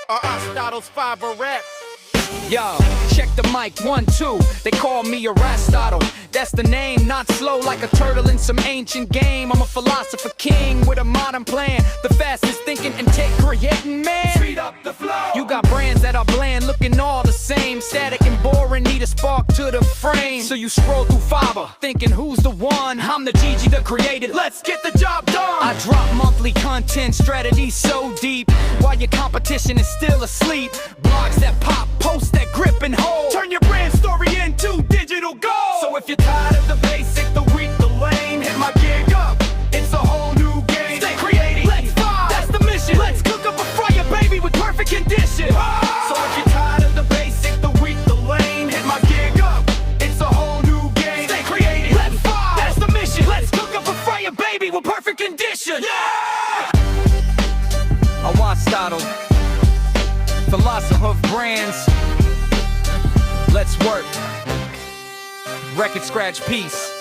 Aristotle's 5 rap. Yo, check the mic, 1, 2. They call me Aristotle. That's the name, not slow like a turtle in some ancient game. I'm a philosopher king with a modern plan. The fastest thinking and tech creating, man. Speed up the flow. You got brands that are bland, looking all the same. Static and boring, need a spark to the frame. So you scroll through Fiverr, thinking who's the one? I'm the GG, the created. Let's get the job done. I drop monthly content, strategy so deep, while your competition is still asleep. Blogs that pop, posts that grip and hold. Turn your brand story into digital gold. So if you're tired of the basic, the weak, the lame, hit my gig up. It's a whole new game. Stay creative. Let's vibe. That's the mission. Let's cook up a fryer, baby, with perfect conditions. So if you're tired of the basic, the weak, the lame, hit my gig up. It's a whole new game. Stay creative. Let's vibe. That's the mission. Let's cook up a fryer, baby, with perfect conditions. Yeah! Aristotle, philosopher of brands. Let's work. Record scratch peace.